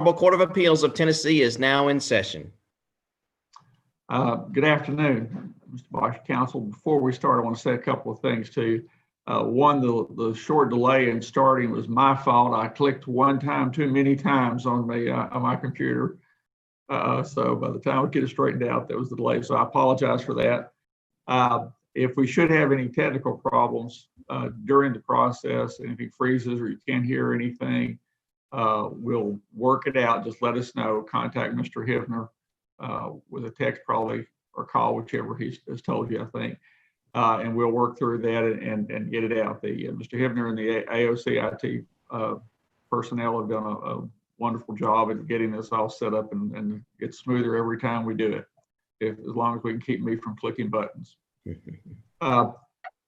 Court of Appeals of Tennessee is now in session. Good afternoon, Mr. Boesch, Counsel. Before we start, I want to say a couple of things to you. One, the short delay in starting was my fault. I clicked one time too many times on my computer. So by the time we get it straightened out, there was the delay. So I apologize for that. If we should have any technical problems during the process, anything freezes or you can't hear anything, we'll work it out. Just let us know. Contact Mr. Hivner with a text probably or call, whichever he has told you, I think. And we'll work through that and get it out. Mr. Hivner and the AOC IT personnel have done a wonderful job at getting this all set up and get smoother every time we do it, as long as we can keep me from clicking buttons. All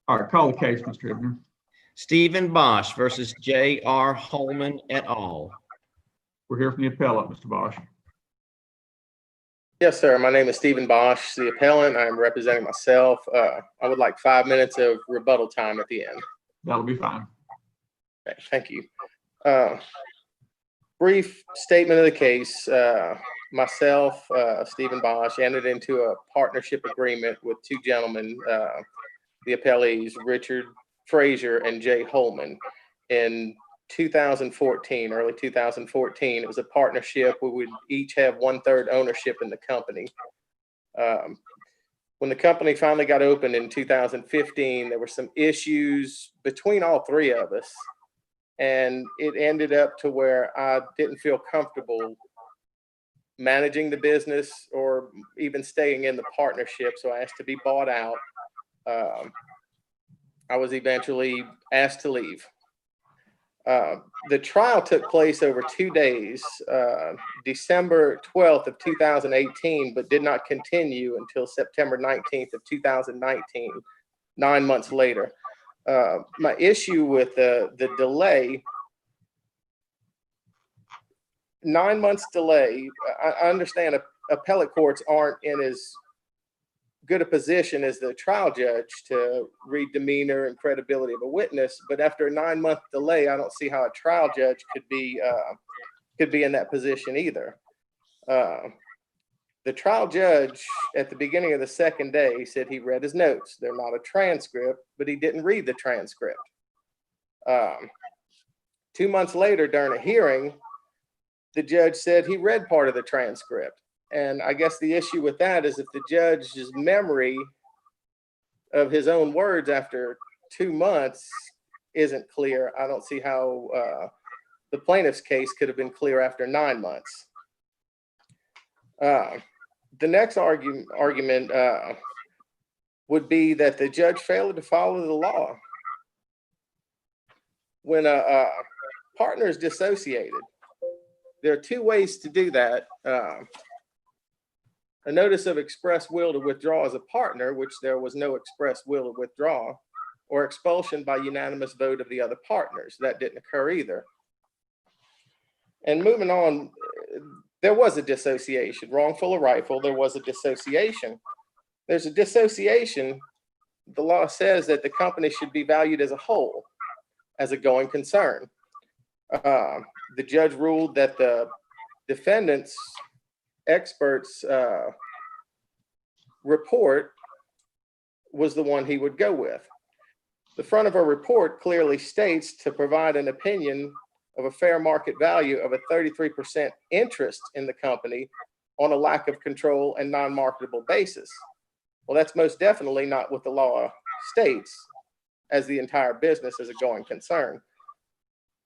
right, call the case, Mr. Hivner. Stephen Boesch versus J.R. Holeman et al. We're here from the appellant, Mr. Boesch. Yes, sir. My name is Stephen Boesch, the appellant. I'm representing myself. I would like 5 minutes of rebuttal time at the end. That'll be fine. Okay, thank you. Brief statement of the case. Myself, Stephen Boesch, entered into a partnership agreement with two gentlemen, the appellees, Richard Frazier and Jay Holeman, in 2014, early 2014. It was a partnership. We would each have 1/3 ownership in the company. When the company finally got opened in 2015, there were some issues between all three of us, and it ended up to where I didn't feel comfortable managing the business or even staying in the partnership, so I asked to be bought out. I was eventually asked to leave. The trial took place over 2 days, December 12th of 2018, but did not continue until September 19th of 2019, 9 months later. My issue with the delay, 9 months delay, I understand appellate courts aren't in as good a position as the trial judge to read demeanor and credibility of a witness, but after a 9-month delay, I don't see how a trial judge could be in that position either. The trial judge at the beginning of the second day said he read his notes. They're not a transcript, but he didn't read the transcript. 2 months later, during a hearing, the judge said he read part of the transcript. And I guess the issue with that is if the judge's memory of his own words after 2 months isn't clear, I don't see how the plaintiff's case could have been clear after 9 months. The next argument would be that the judge failed to follow the law. When a partner is dissociated, there are 2 ways to do that. A notice of express will to withdraw as a partner, which there was no express will to withdraw, or expulsion by unanimous vote of the other partners. That didn't occur either. And moving on, there was a dissociation, wrongful or rightful, there was a dissociation. There's a dissociation. The law says that the company should be valued as a whole, as a going concern. The judge ruled that the defendant's expert's report was the one he would go with. The front of a report clearly states to provide an opinion of a fair market value of a 33% interest in the company on a lack of control and non-marketable basis. Well, that's most definitely not what the law states, as the entire business is a going concern.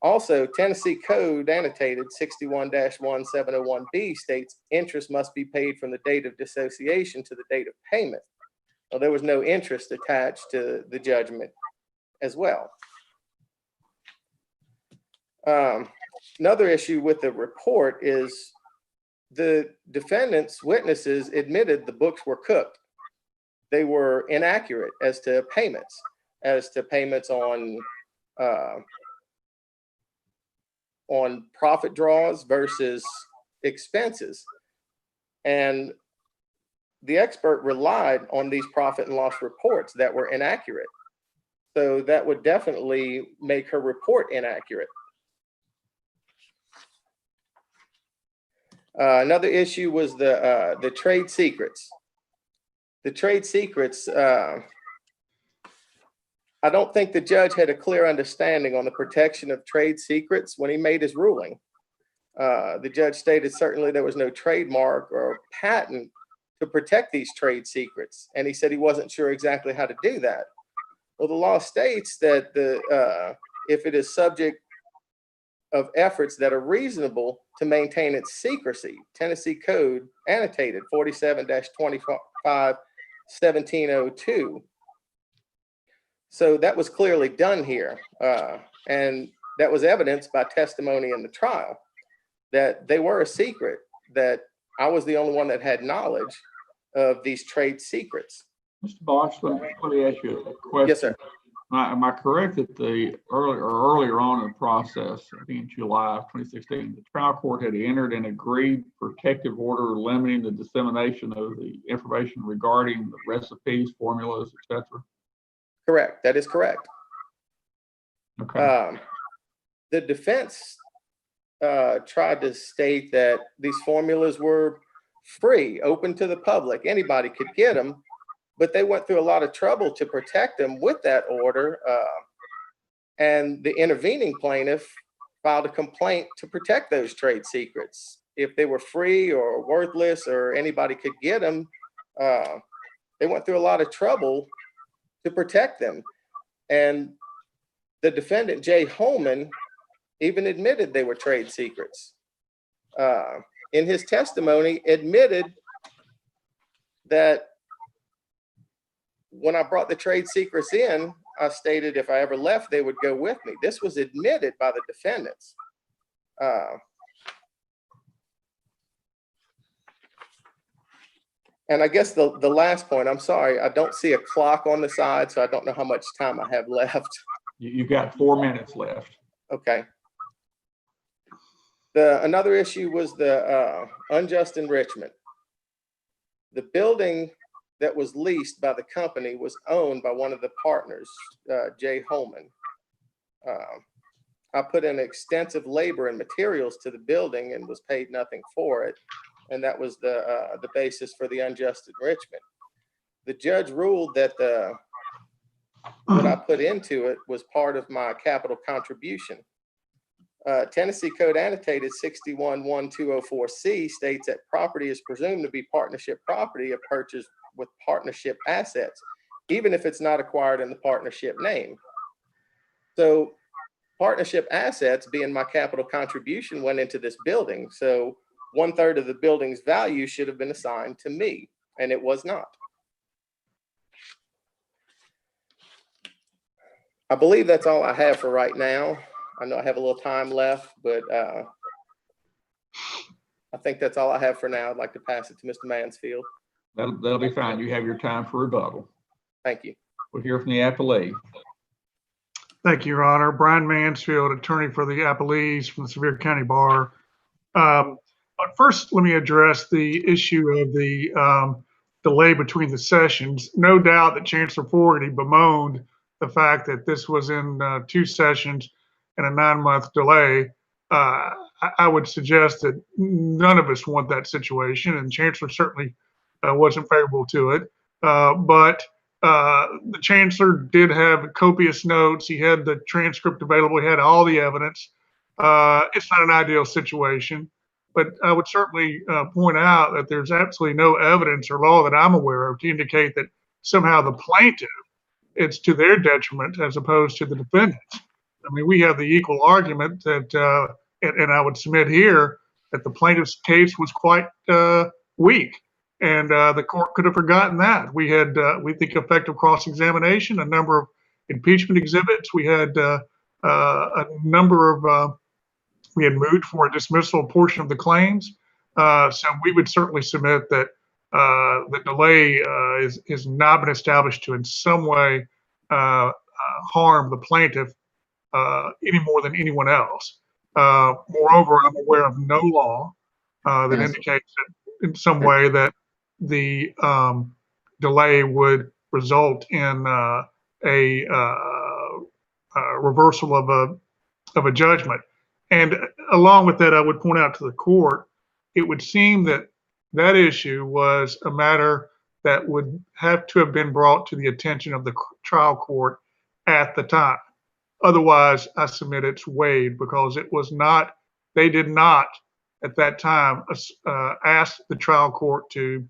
Also, Tennessee Code annotated 61-1701B states interest must be paid from the date of dissociation to the date of payment. Well, there was no interest attached to the judgment as well. Another issue with the report is the defendant's witnesses admitted the books were cooked. They were inaccurate as to payments on profit draws versus expenses. And the expert relied on these profit and loss reports that were inaccurate. So that would definitely make her report inaccurate. Another issue was the trade secrets. The trade secrets, I don't think the judge had a clear understanding on the protection of trade secrets when he made his ruling. The judge stated certainly there was no trademark or patent to protect these trade secrets, and he said he wasn't sure exactly how to do that. Well, the law states that if it is subject of efforts that are reasonable to maintain its secrecy, Tennessee Code annotated 47-25-1702. So that was clearly done here, and that was evidenced by testimony in the trial that they were a secret, that I was the only one that had knowledge of these trade secrets. Mr. Boesch, let me ask you a question. Yes, sir. Am I correct that earlier on in the process, I think in July of 2016, the trial court had entered an agreed protective order limiting the dissemination of the information regarding the recipes, formulas, etc.? Correct. That is correct. Okay. The defense tried to state that these formulas were free, open to the public. Anybody could get them, but they went through a lot of trouble to protect them with that order. And the intervening plaintiff filed a complaint to protect those trade secrets. If they were free or worthless or anybody could get them, they went through a lot of trouble to protect them. And the defendant, Jay Holeman, even admitted they were trade secrets. In his testimony, admitted that when I brought the trade secrets in, I stated if I ever left, they would go with me. This was admitted by the defendants. And I guess the last point, I'm sorry, I don't see a clock on the side, so I don't know how much time I have left. You've got 4 minutes left. Okay. Another issue was the unjust enrichment. The building that was leased by the company was owned by one of the partners, Jay Holeman. I put in extensive labor and materials to the building and was paid nothing for it. And that was the basis for the unjust enrichment. The judge ruled that what I put into it was part of my capital contribution. Tennessee Code annotated 61-1204C states that property is presumed to be partnership property if purchased with partnership assets, even if it's not acquired in the partnership name. So partnership assets, being my capital contribution, went into this building. So 1/3 of the building's value should have been assigned to me, and it was not. I believe that's all I have for right now. I know I have a little time left, but I think that's all I have for now. I'd like to pass it to Mr. Mansfield. That'll be fine. You have your time for rebuttal. Thank you. We'll hear from the appellee. Thank you, Your Honor. Brian Mansfield, attorney for the appellees from the Sevier County Bar. But first, let me address the issue of the delay between the sessions. No doubt that Chancellor Fogarty bemoaned the fact that this was in 2 sessions and a 9-month delay. I would suggest that none of us want that situation, and Chancellor certainly wasn't favorable to it. But the Chancellor did have copious notes. He had the transcript available. He had all the evidence. It's not an ideal situation, but I would certainly point out that there's absolutely no evidence or law that I'm aware of to indicate that somehow the plaintiff, it's to their detriment as opposed to the defendants. I mean, we have the equal argument that, and I would submit here that the plaintiff's case was quite weak, and the court could have forgotten that. We had, we think, effective cross-examination, a number of impeachment exhibits. We had a number of, we had moved for a dismissal portion of the claims. So we would certainly submit that the delay has not been established to in some way harm the plaintiff any more than anyone else. Moreover, I'm aware of no law that indicates that in some way that the delay would result in a reversal of a judgment. And along with that, I would point out to the court, it would seem that that issue was a matter that would have to have been brought to the attention of the trial court at the time. Otherwise, I submit it's waived because it was not, they did not at that time ask the trial court to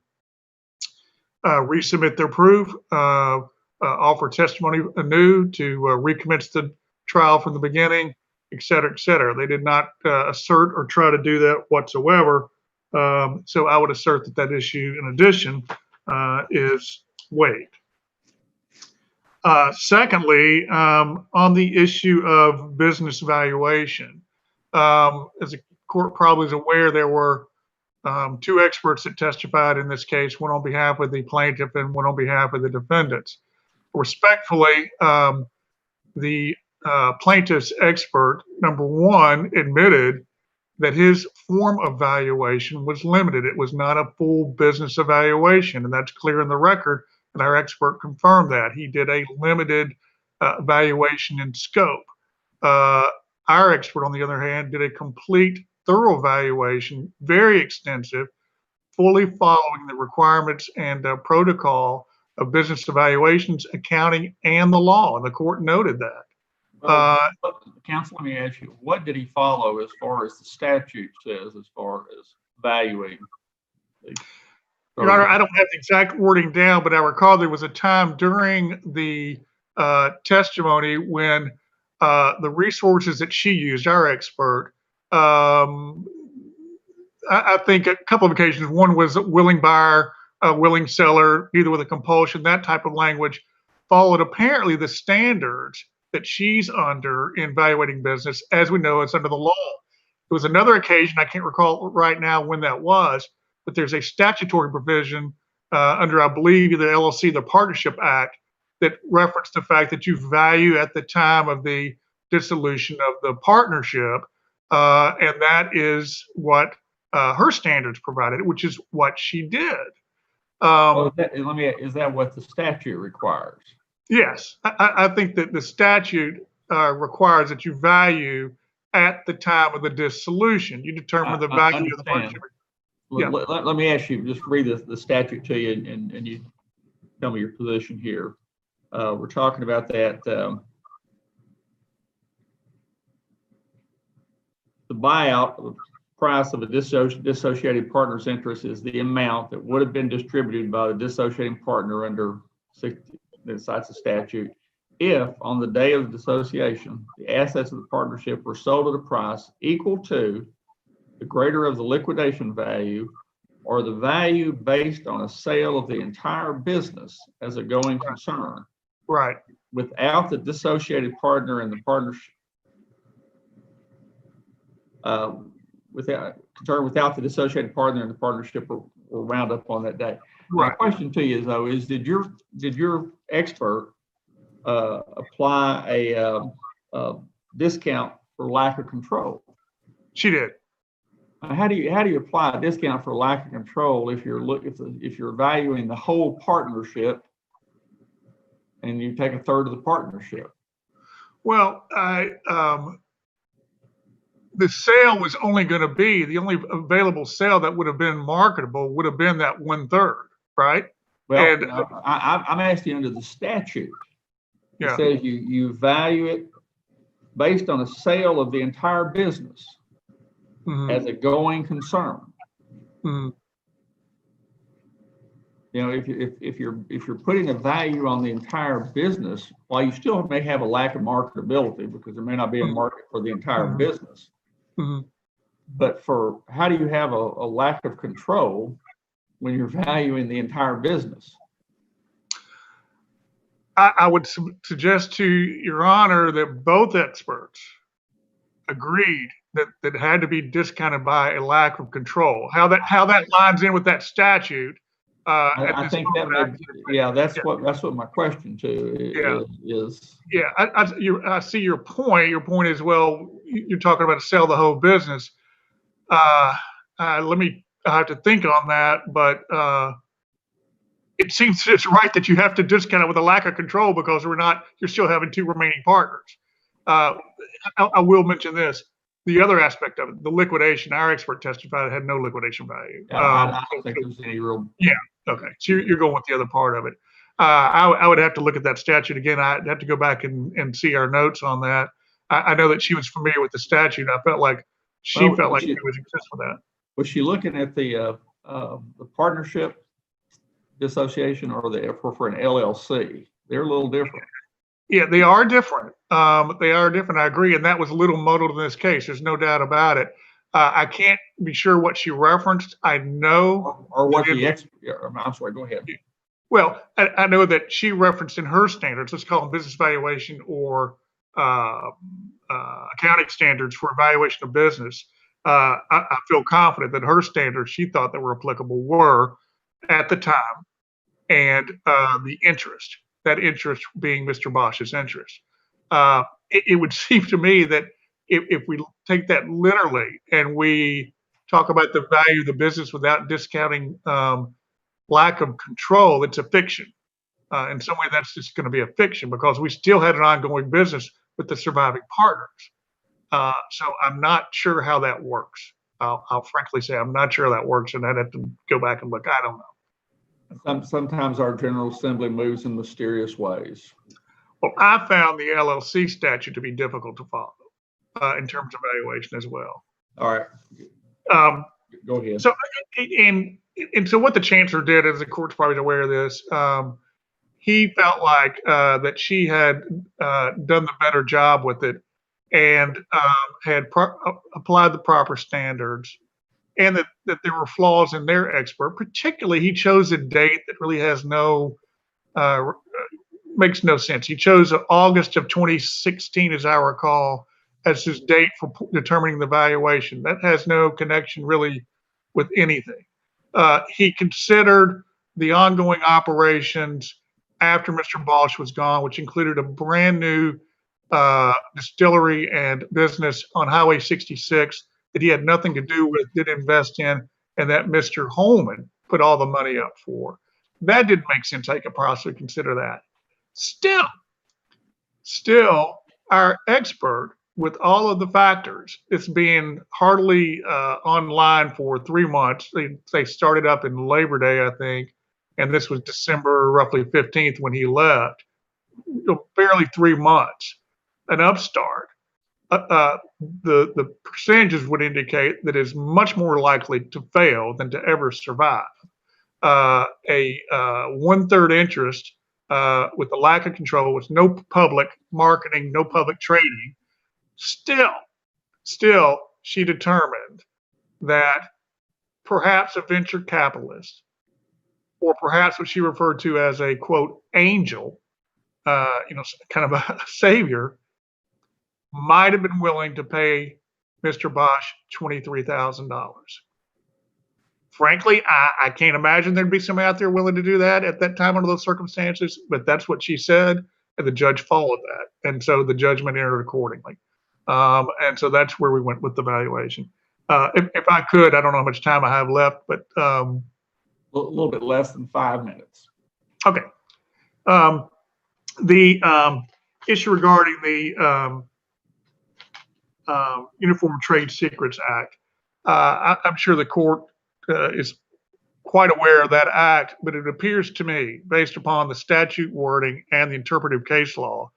resubmit their proof, offer testimony anew, to recommence the trial from the beginning, et cetera, et cetera. They did not assert or try to do that whatsoever. So I would assert that that issue, in addition, is waived. Secondly, on the issue of business valuation, as the court probably is aware, there were two experts that testified in this case, one on behalf of the plaintiff and one on behalf of the defendants. Respectfully, the plaintiff's expert, number one, admitted that his form of valuation was limited. It was not a full business evaluation, and that's clear in the record, and our expert confirmed that. He did a limited valuation in scope. Our expert, on the other hand, did a complete, thorough valuation, very extensive, fully following the requirements and protocol of business evaluations, accounting, and the law, and the court noted that. Counsel, let me ask you, what did he follow as far as the statute says, as far as valuing? Your Honor, I don't have the exact wording down, but I recall there was a time during the testimony when the resources that she used, our expert, I think a couple of occasions, one was a willing buyer, a willing seller, either with a compulsion, that type of language, followed apparently the standards that she's under in evaluating business. As we know, it's under the law. There was another occasion, I can't recall right now when that was, but there's a statutory provision under, I believe, the LLC, the Partnership Act, that referenced the fact that you value at the time of the dissolution of the partnership, and that is what her standards provided, which is what she did. Is that what the statute requires? Yes, I think that the statute requires that you value at the time of the dissolution. You determine the value of the partnership. Yeah. Let me ask you, just read the statute to you, and you tell me your position here. We're talking about that the buyout price of a dissociated partner's interest is the amount that would have been distributed by the dissociating partner under 60, that cites the statute, if on the day of dissociation, the assets of the partnership were sold at a price equal to the greater of the liquidation value or the value based on a sale of the entire business as a going concern. Right. Without the dissociated partner and the partnership, without the dissociated partner and the partnership were wound up on that day. Right. My question to you, though, is did your expert apply a discount for lack of control? She did. How do you apply a discount for lack of control if you're valuing the whole partnership and you take a third of the partnership? Well, the sale was only going to be, the only available sale that would have been marketable would have been that 1/3, right? Well, and, I'm asking under the statute. It yeah. says you value it based on a sale of the entire business as a going concern. Mm-hmm. You know, if you're putting a value on the entire business, while you still may have a lack of marketability because there may not be a market for the entire business, but for how do you have a lack of control when you're valuing the entire business? I would suggest to Your Honor that both experts agreed that it had to be discounted by a lack of control. How that lines in with that statute. I think that that's what my question to is. Yeah, I see your point. Your point is, well, you're talking about to sell the whole business. I have to think on that, but it seems it's right that you have to discount it with a lack of control because you're still having two remaining partners. I will mention this. the other aspect of it, the liquidation, our expert testified it had no liquidation value. I don't think there's any real. Okay, so you're going with the other part of it. I would have to look at that statute again. I'd have to go back and see our notes on that. I know that she was familiar with the statute. I felt like she felt like it was exist for that. Was she looking at the partnership dissociation or for an LLC? They're a little different. Yeah, they are different. They are different. I agree, and that was a little muddled in this case. There's no doubt about it. I can't be sure what she referenced. I know, or what the I'm sorry. Go ahead. Well, I know that she referenced in her standards. Let's call them business valuation or accounting standards for evaluation of business. I feel confident that her standards she thought that were applicable were at the time, and the interest. That interest being Mr. Bosch's interest. It would seem to me that if we take that literally and we talk about the value of the business without discounting lack of control, it's a fiction. In some way, that's just going to be a fiction because we still had an ongoing business with the surviving partners. So I'm not sure how that works. I'll frankly say I'm not sure how that works, and I'd have to go back and look. I don't know. Sometimes our General Assembly moves in mysterious ways. Well, I found the LLC statute to be difficult to follow in terms of valuation as well. All right. Go ahead. So, and so what the chancellor did, as the court's probably aware of this, he felt like that she had done the better job with it and had applied the proper standards, and that there were flaws in their expert. Particularly, he chose a date that really has makes no sense. He chose August of 2016, as I recall, as his date for determining the valuation. That has no connection really with anything. He considered the ongoing operations after Mr. Boesch was gone, which included a brand new distillery and business on Highway 66 that he had nothing to do with, didn't invest in, and that Mr. Holeman put all the money up for. That didn't make sense. I could possibly consider that. Still, our expert, with all of the factors, it's being hardly online for 3 months. They started up in Labor Day, I think, and this was December roughly 15th when he left. Barely 3 months. An upstart. The percentages would indicate that it's much more likely to fail than to ever survive. A 1/3 interest with a lack of control, with no public marketing, no public trading. Still, she determined that perhaps a venture capitalist, or perhaps what she referred to as a quote angel, kind of a savior, might have been willing to pay Mr. Boesch $23,000. Frankly, I can't imagine there'd be somebody out there willing to do that at that time under those circumstances, but that's what she said, and the judge followed that. And so the judgment entered accordingly. And so that's where we went with the valuation. If I could, I don't know how much time I have left, but a little bit less than 5 minutes. Okay. The issue regarding the Uniform Trade Secrets Act, I'm sure the court is quite aware of that act, but it appears to me, based upon the statute wording and the interpretive case law,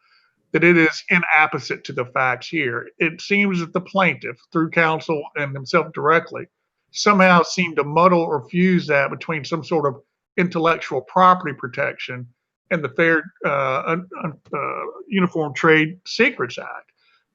that it is inapposite to the facts here. It seems that the plaintiff, through counsel and himself directly, somehow seemed to muddle or fuse that between some sort of intellectual property protection and the Fair Uniform Trade Secrets Act.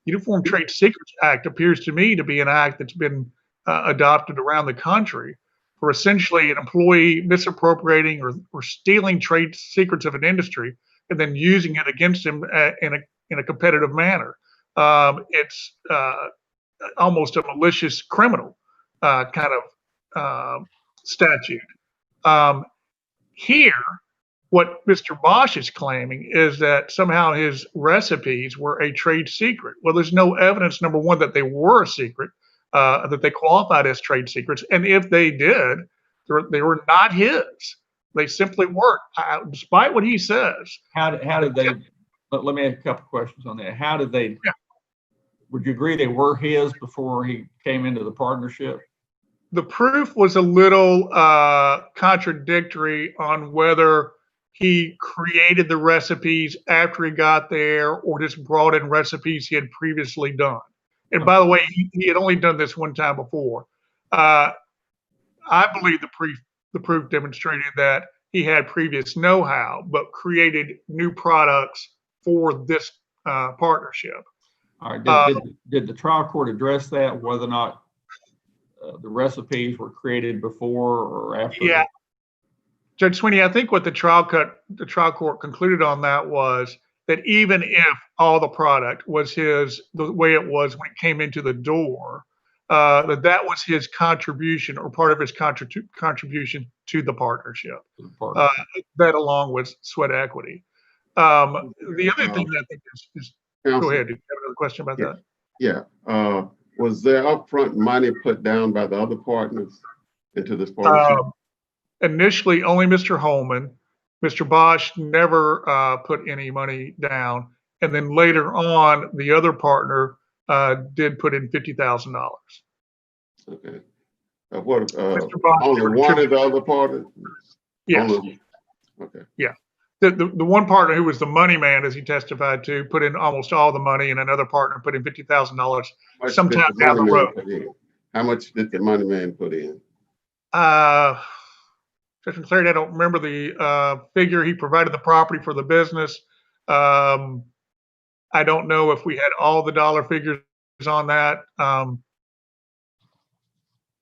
Uniform Trade Secrets Act appears to me to be an act that's been adopted around the country for essentially an employee misappropriating or stealing trade secrets of an industry and then using it against him in a competitive manner. It's almost a malicious criminal kind of statute. Here, what Mr. Boesch is claiming is that somehow his recipes were a trade secret. Well, there's no evidence, number one, that they were a secret, that they qualified as trade secrets. And if they did, they were not his. They simply weren't, despite what he says. How did they? Let me ask a couple questions on that. How did they would you agree they were his before he came into the partnership? The proof was a little contradictory on whether he created the recipes after he got there or just brought in recipes he had previously done. And by the way, he had only done this one time before. I believe the proof demonstrated that he had previous know-how, but created new products for this partnership. All right. Did the trial court address that, whether or not the recipes were created before or after? Yeah. Judge Sweeney, I think what the trial court concluded on that was that even if all the product was his, the way it was when it came into the door, that was his contribution or part of his contribution to the partnership. That along with sweat equity. The other thing that I think is go ahead. Do you have another question about that? Yeah. Was there upfront money put down by the other partners into this partnership? Initially, only Mr. Holeman. Mr. Boesch never put any money down. And then later on, the other partner did put in $50,000. Okay. What? Mr. Boesch Only one of the other partners? Yes. Okay. Yeah. The one partner who was the money man, as he testified to, put in almost all the money, and another partner put in $50,000 sometime down the road. How much did the money man put in? Judge McClary, I don't remember the figure. He provided the property for the business. I don't know if we had all the dollar figures on that.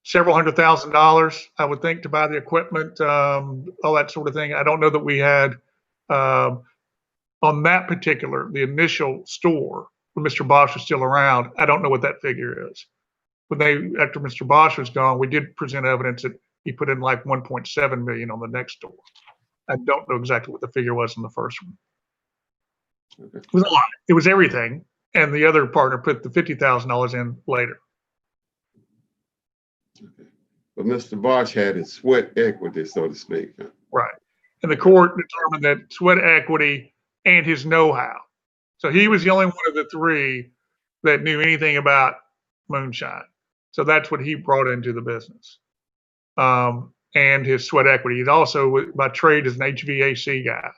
Several $100,000, I would think, to buy the equipment, all that sort of thing. I don't know that we had on that particular, the initial store when Mr. Boesch was still around. I don't know what that figure is. After Mr. Boesch was gone, we did present evidence that he put in like 1.7 million on the next store. I don't know exactly what the figure was in the first one. Okay. It was a lot. It was everything. And the other partner put the $50,000 in later. Okay. But Mr. Boesch had his sweat equity, so to speak. Right. And the court determined that sweat equity and his know-how. So he was the only one of the three that knew anything about moonshine. So that's what he brought into the business. And his sweat equity. He's also, by trade, is an HVAC guy.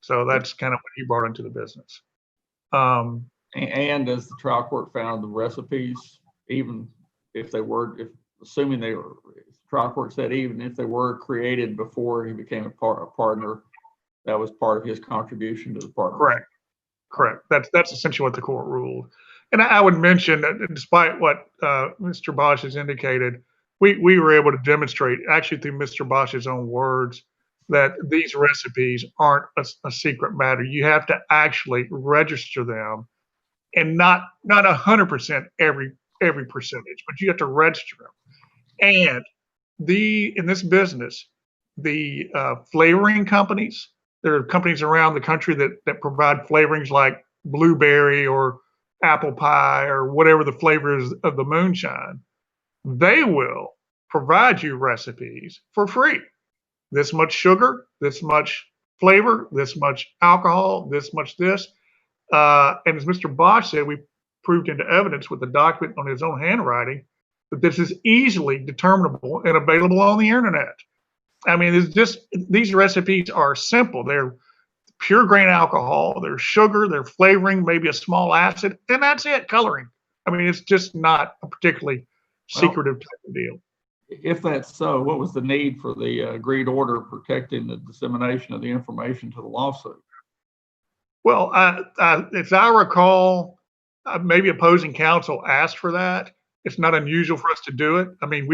So that's kind of what he brought into the business. And as the trial court found, the recipes, even if they were, assuming they were, the trial court said even if they were created before he became a partner, that was part of his contribution to the partnership. Correct. That's essentially what the court ruled. And I would mention that despite what Mr. Boesch has indicated, we were able to demonstrate, actually through Mr. Bosch's own words, that these recipes aren't a secret matter. You have to actually register them, and not 100% every percentage, but you have to register them. And in this business, the flavoring companies, there are companies around the country that provide flavorings like blueberry or apple pie or whatever the flavor is of the moonshine. They will provide you recipes for free. This much sugar, this much flavor, this much alcohol, this much this. And as Mr. Boesch said, we proved into evidence with the document on his own handwriting that this is easily determinable and available on the internet. I mean, these recipes are simple. They're pure grain alcohol, there's sugar, they're flavoring, maybe a small acid, and that's it, coloring. I mean, it's just not a particularly secretive type of deal. If that's so, what was the need for the agreed order protecting the dissemination of the information to the lawsuit? Well, as I recall, maybe opposing counsel asked for that. It's not unusual for us to do it. I mean,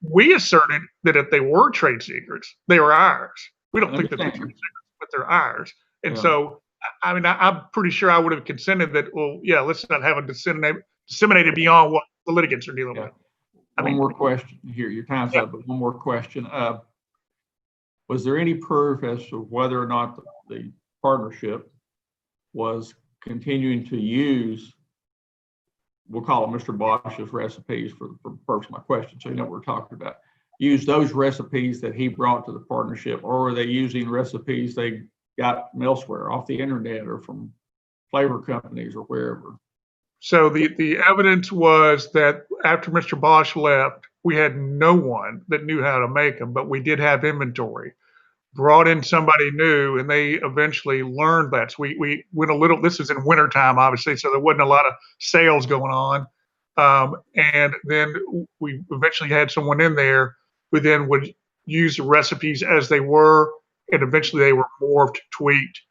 we asserted that if they were trade secrets, they were ours. We don't think that they're trade secrets, but they're ours. And so, I mean, I'm pretty sure I would have consented that, well, yeah, let's not have it disseminated beyond what the litigants are dealing with. One more question here. Your time's up, but one more question. Was there any proof as to whether or not the partnership was continuing to use, we'll call it Mr. Boesch's recipes for the purpose of my question, so you know what we're talking about, use those recipes that he brought to the partnership, or are they using recipes they got from elsewhere, off the internet or from flavor companies or wherever. So the evidence was that after Mr. Boesch left, we had no one that knew how to make them, but we did have inventory. Brought in somebody new, and they eventually learned that. So we went a little. This is in wintertime, obviously, so there wasn't a lot of sales going on. And then we eventually had someone in there who then would use the recipes as they were, and eventually they were morphed, tweaked.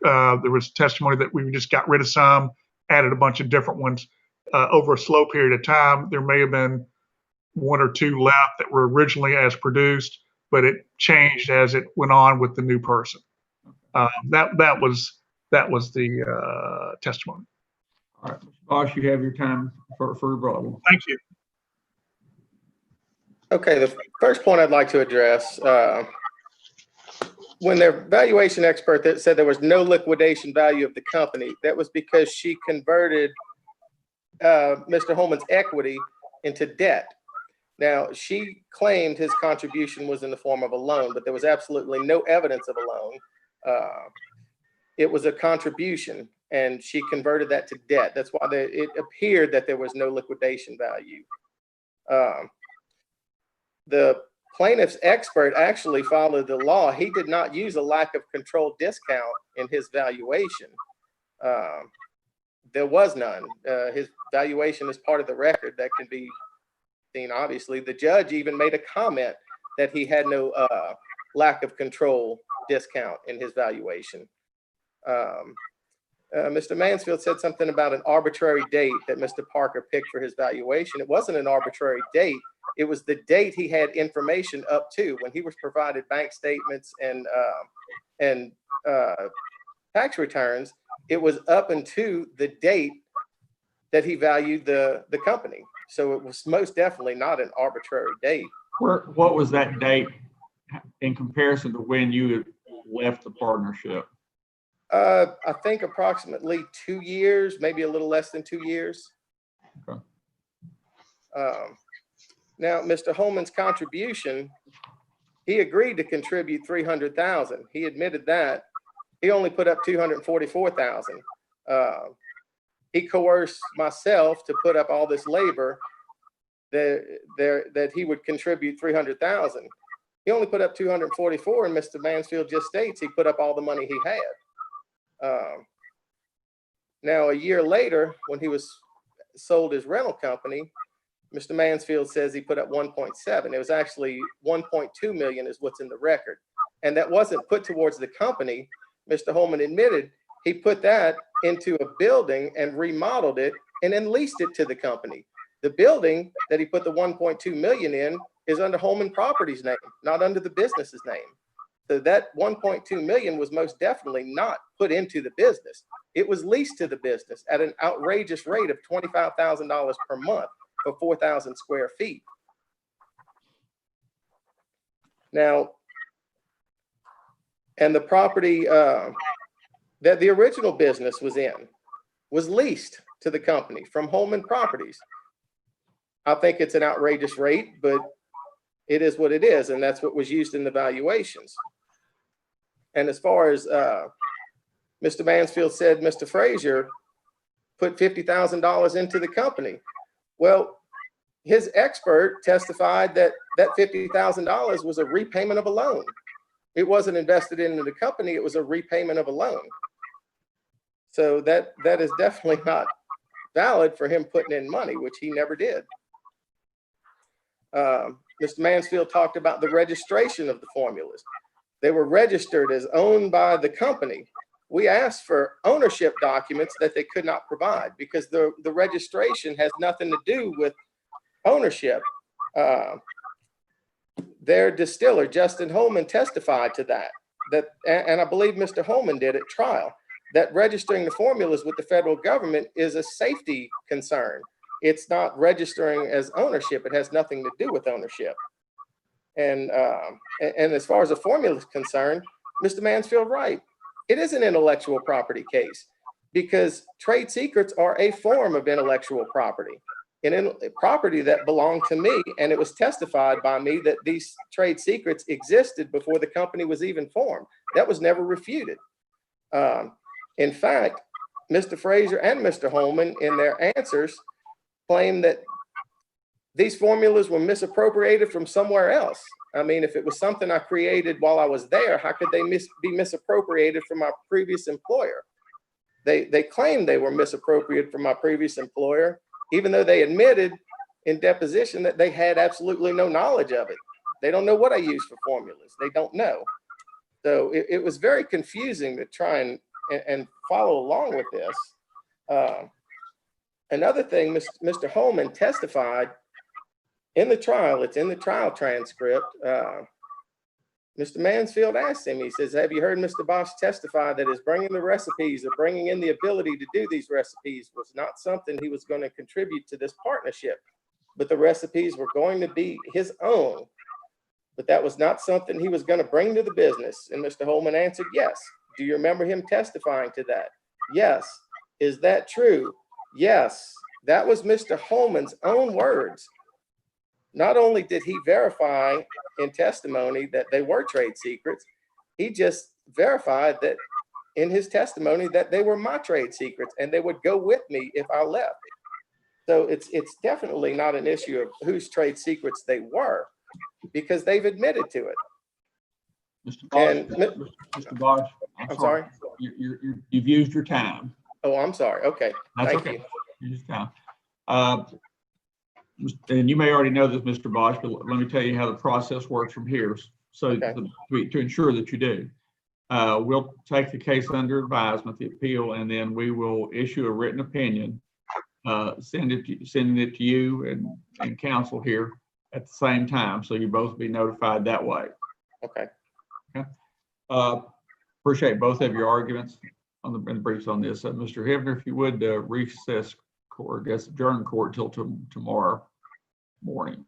There was testimony that we just got rid of some, added a bunch of different ones. Over a slow period of time, there may have been one or two left that were originally as produced, but it changed as it went on with the new person. That was the testimony. All right, Mr. Boesch, you have your time for rebuttal. Thank you. Okay, the first point I'd like to address, when their valuation expert that said there was no liquidation value of the company, that was because she converted Mr. Holeman's equity into debt. Now, she claimed his contribution was in the form of a loan, but there was absolutely no evidence of a loan. It was a contribution, and she converted that to debt. That's why it appeared that there was no liquidation value. The plaintiff's expert actually followed the law. He did not use a lack of control discount in his valuation. There was none. His valuation is part of the record that can be seen, obviously. The judge even made a comment that he had no lack of control discount in his valuation. Mr. Mansfield said something about an arbitrary date that Mr. Parker picked for his valuation. It wasn't an arbitrary date. It was the date he had information up to when he was provided bank statements and tax returns. It was up until the date that he valued the company. So it was most definitely not an arbitrary date. What was that date in comparison to when you had left the partnership? I think approximately 2 years, maybe a little less than 2 years. Okay. Now, Mr. Holeman's contribution, he agreed to contribute $300,000. He admitted that. He only put up $244,000. He coerced myself to put up all this labor that he would contribute $300,000. He only put up $244,000, and Mr. Mansfield just states he put up all the money he had. Now, a year later, when he was sold his rental company, Mr. Mansfield says he put up 1.7. It was actually 1.2 million is what's in the record. And that wasn't put towards the company. Mr. Holeman admitted he put that into a building and remodeled it and then leased it to the company. The building that he put the 1.2 million in is under Holeman Properties name, not under the business's name. So that 1.2 million was most definitely not put into the business. It was leased to the business at an outrageous rate of $25,000 per month for 4,000 square feet. Now, and the property that the original business was in was leased to the company from Holeman Properties. I think it's an outrageous rate, but it is what it is, and that's what was used in the valuations. And as far as Mr. Mansfield said, Mr. Frazier put $50,000 into the company. Well, his expert testified that that $50,000 was a repayment of a loan. It wasn't invested into the company, it was a repayment of a loan. So that is definitely not valid for him putting in money, which he never did. Mr. Mansfield talked about the registration of the formulas. They were registered as owned by the company. We asked for ownership documents that they could not provide because the registration has nothing to do with ownership. Their distiller, Justin Holeman, testified to that, and I believe Mr. Holeman did at trial, that registering the formulas with the federal government is a safety concern. It's not registering as ownership. It has nothing to do with ownership. And as far as the formula is concerned, Mr. Mansfield, right. It is an intellectual property case because trade secrets are a form of intellectual property, property that belonged to me. And it was testified by me that these trade secrets existed before the company was even formed. That was never refuted. In fact, Mr. Frazier and Mr. Holeman in their answers claim that these formulas were misappropriated from somewhere else. I mean, if it was something I created while I was there, how could they be misappropriated from my previous employer? They claimed they were misappropriated from my previous employer, even though they admitted in deposition that they had absolutely no knowledge of it. They don't know what I use for formulas. They don't know. So it was very confusing to try and follow along with this. Another thing, Mr. Holeman testified in the trial, it's in the trial transcript. Mr. Mansfield asked him, he says, have you heard Mr. Boesch testify that his bringing the recipes or bringing in the ability to do these recipes was not something he was going to contribute to this partnership, but the recipes were going to be his own, but that was not something he was going to bring to the business? And Mr. Holeman answered, yes. Do you remember him testifying to that? Yes. Is that true? Yes. That was Mr. Holeman's own words. Not only did he verify in testimony that they were trade secrets, he just verified that in his testimony that they were my trade secrets and they would go with me if I left. So it's definitely not an issue of whose trade secrets they were, because they've admitted to it. Mr. Boesch, And Mr. Boesch, I'm sorry. You've used your time. Oh, I'm sorry. Okay. That's Thank okay. you. You used time. And you may already know this, Mr. Boesch, but let me tell you how the process works from here. So Okay. to ensure that you do, we'll take the case under advisement, the appeal, and then we will issue a written opinion, sending it to you and counsel here at the same time. So you both be notified that way. Okay. Appreciate both of your arguments on the briefs on this. Mr. Hivner, if you would recess court, adjourn court till tomorrow morning.